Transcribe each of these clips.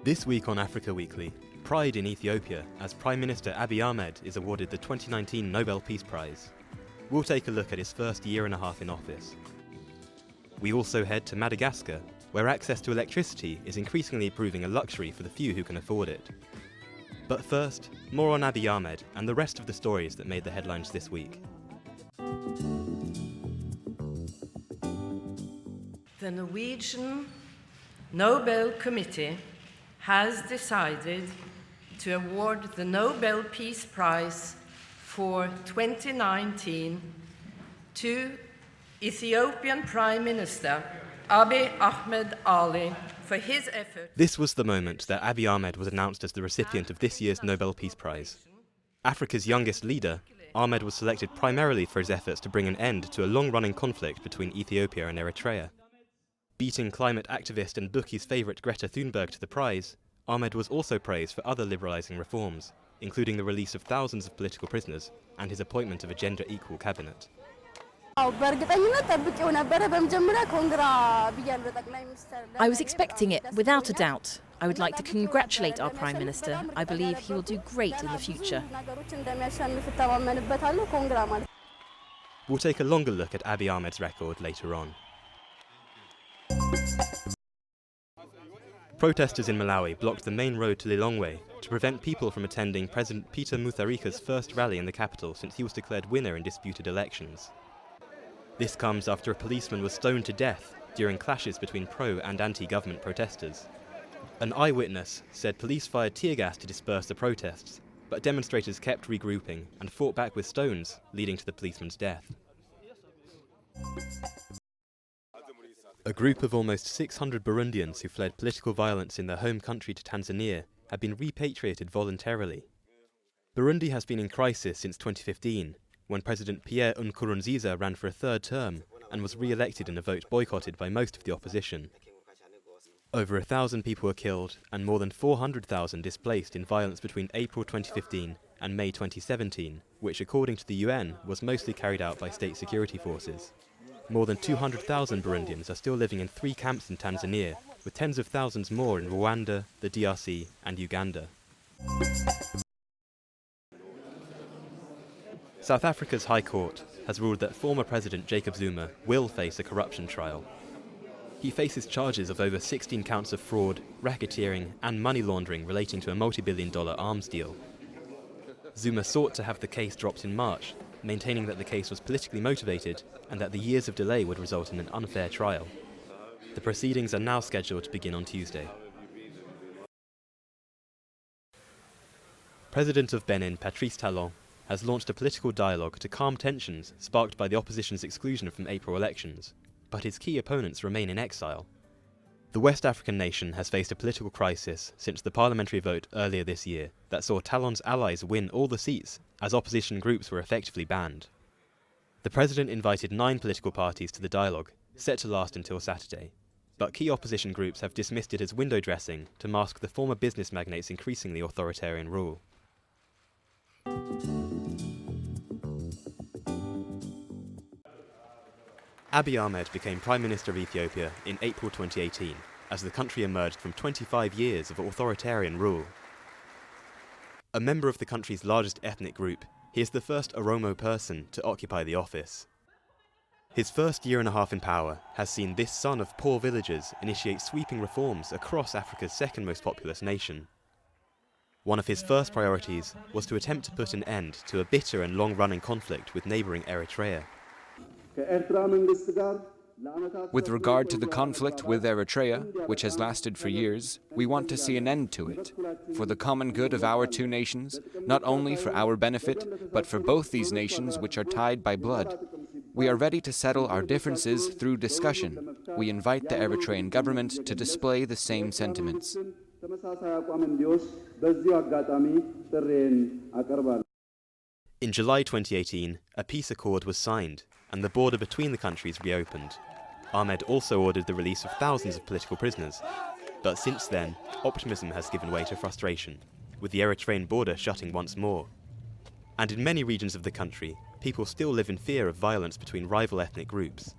This week on Africa Weekly, pride in Ethiopia as Prime Minister Abiy Ahmed is awarded the 2019 Nobel Peace Prize. We'll take a look at his first year and a half in office. We also head to Madagascar, where access to electricity is increasingly proving a luxury for the few who can afford it. But first, more on Abiy Ahmed and the rest of the stories that made the headlines this week. The Norwegian Nobel Committee has decided to award the Nobel Peace Prize for 2019 to Ethiopian Prime Minister Abiy Ahmed for his effort. This was the moment that Abiy Ahmed was announced as the recipient of this year's Nobel Peace Prize. Africa's youngest leader, Ahmed was selected primarily for his efforts to bring an end to a long-running conflict between Ethiopia and Eritrea. Beating climate activist and Buki's favourite Greta Thunberg to the prize, Ahmed was also praised for other liberalising reforms, including the release of thousands of political prisoners and his appointment of a gender-equal cabinet. I was expecting it, without a doubt. I would like to congratulate our Prime Minister. I believe he will do great in the future. We'll take a longer look at Abiy Ahmed's record later on. Protesters in Malawi blocked the main road to Lilongwe to prevent people from attending President Peter Mutharika's first rally in the capital since he was declared winner in disputed elections. This comes after a policeman was stoned to death during clashes between pro- and anti-government protesters. An eyewitness said police fired tear gas to disperse the protests, but demonstrators kept regrouping and fought back with stones, leading to the policeman's death. A group of almost 600 Burundians who fled political violence in their home country to Tanzania have been repatriated voluntarily. Burundi has been in crisis since 2015, when President Pierre Nkurunziza ran for a third term and was re-elected in a vote boycotted by most of the opposition. Over 1,000 people were killed and more than 400,000 displaced in violence between April 2015 and May 2017, which according to the UN was mostly carried out by state security forces. More than 200,000 Burundians are still living in 3 camps in Tanzania, with tens of thousands more in Rwanda, the DRC and Uganda. South Africa's High Court has ruled that former President Jacob Zuma will face a corruption trial. He faces charges of over 16 counts of fraud, racketeering and money laundering relating to a multi-billion-dollar arms deal. Zuma sought to have the case dropped in March, maintaining that the case was politically motivated and that the years of delay would result in an unfair trial. The proceedings are now scheduled to begin on Tuesday. President of Benin, Patrice Talon, has launched a political dialogue to calm tensions sparked by the opposition's exclusion from April elections, but his key opponents remain in exile. The West African nation has faced a political crisis since the parliamentary vote earlier this year that saw Talon's allies win all the seats as opposition groups were effectively banned. The president invited 9 political parties to the dialogue, set to last until Saturday, but key opposition groups have dismissed it as window dressing to mask the former business magnate's increasingly authoritarian rule. Abiy Ahmed became Prime Minister of Ethiopia in April 2018, as the country emerged from 25 years of authoritarian rule. A member of the country's largest ethnic group, he is the first Oromo person to occupy the office. His first year and a half in power has seen this son of poor villagers initiate sweeping reforms across Africa's second most populous nation. One of his first priorities was to attempt to put an end to a bitter and long-running conflict with neighbouring Eritrea. With regard to the conflict with Eritrea, which has lasted for years, we want to see an end to it, for the common good of our 2 nations, not only for our benefit, but for both these nations which are tied by blood. We are ready to settle our differences through discussion. We invite the Eritrean government to display the same sentiments. In July 2018, a peace accord was signed, and the border between the countries reopened. Ahmed also ordered the release of thousands of political prisoners. But since then, optimism has given way to frustration, with the Eritrean border shutting once more. And in many regions of the country, people still live in fear of violence between rival ethnic groups.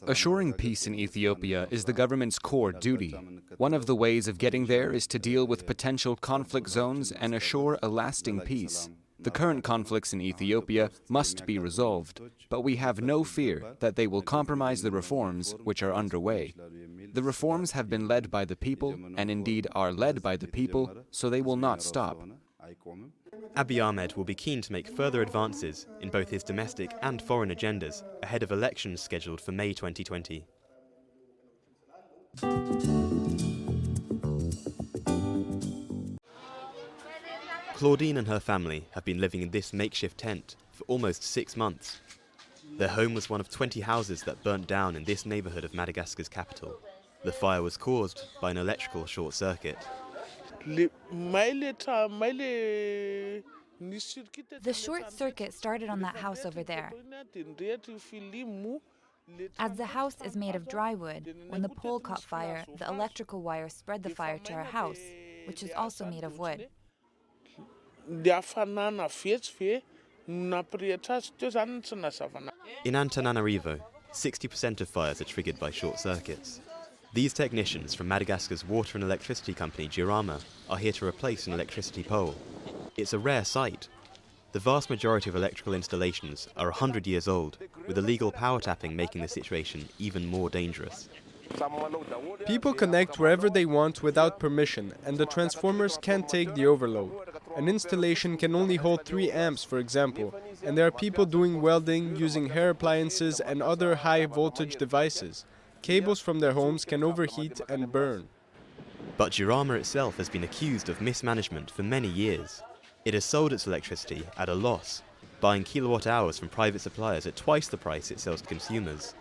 Assuring peace in Ethiopia is the government's core duty. One of the ways of getting there is to deal with potential conflict zones and assure a lasting peace. The current conflicts in Ethiopia must be resolved, but we have no fear that they will compromise the reforms which are underway. The reforms have been led by the people, and indeed are led by the people, so they will not stop. Abiy Ahmed will be keen to make further advances in both his domestic and foreign agendas ahead of elections scheduled for May 2020. Claudine and her family have been living in this makeshift tent for almost 6 months. Their home was one of 20 houses that burnt down in this neighbourhood of Madagascar's capital. The fire was caused by an electrical short circuit. The short circuit started on that house over there. As the house is made of dry wood, when the pole caught fire, the electrical wire spread the fire to our house, which is also made of wood. In Antananarivo, 60% of fires are triggered by short circuits. These technicians from Madagascar's water and electricity company Jirama are here to replace an electricity pole. It's a rare sight. The vast majority of electrical installations are 100 years old, with illegal power tapping making the situation even more dangerous. People connect wherever they want without permission, and the transformers can't take the overload. An installation can only hold 3 amps, for example, and there are people doing welding, using hair appliances and other high-voltage devices. Cables from their homes can overheat and burn. But Jirama itself has been accused of mismanagement for many years. It has sold its electricity at a loss, buying kilowatt hours from private suppliers at twice the price it sells to consumers.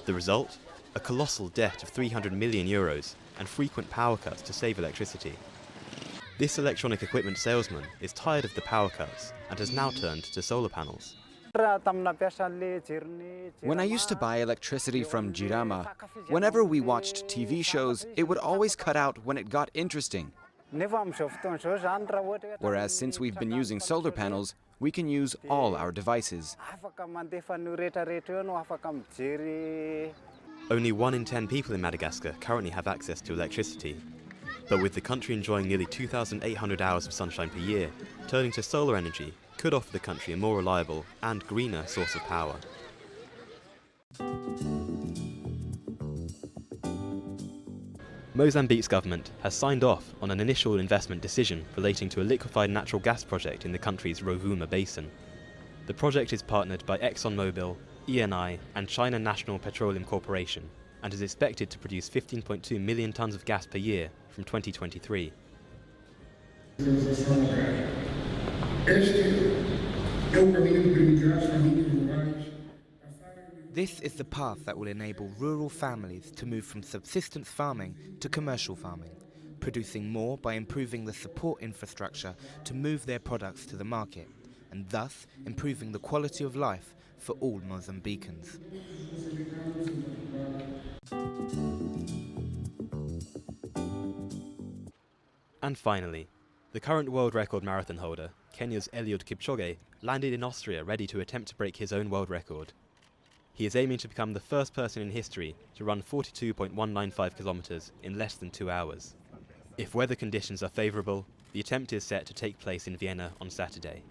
The result? A colossal debt of €300 million and frequent power cuts to save electricity. This electronic equipment salesman is tired of the power cuts and has now turned to solar panels. When I used to buy electricity from Jirama, whenever we watched TV shows, it would always cut out when it got interesting. Whereas since we've been using solar panels, we can use all our devices. Only 1 in 10 people in Madagascar currently have access to electricity. But with the country enjoying nearly 2,800 hours of sunshine per year, turning to solar energy could offer the country a more reliable and greener source of power. Mozambique's government has signed off on an initial investment decision relating to a liquefied natural gas project in the country's Rovuma Basin. The project is partnered by ExxonMobil, ENI and China National Petroleum Corporation and is expected to produce 15.2 million tons of gas per year from 2023. This is the path that will enable rural families to move from subsistence farming to commercial farming, producing more by improving the support infrastructure to move their products to the market, and thus improving the quality of life for all Mozambicans. And finally, the current world record marathon holder, Kenya's Eliud Kipchoge, landed in Austria ready to attempt to break his own world record. He is aiming to become the first person in history to run 42.195 kilometers in less than 2 hours. If weather conditions are favourable, the attempt is set to take place in Vienna on Saturday.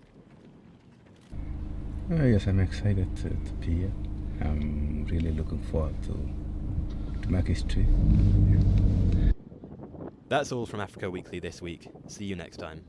Yes, I'm excited to be here. I'm really looking forward to make history. That's all from Africa Weekly this week. See you next time.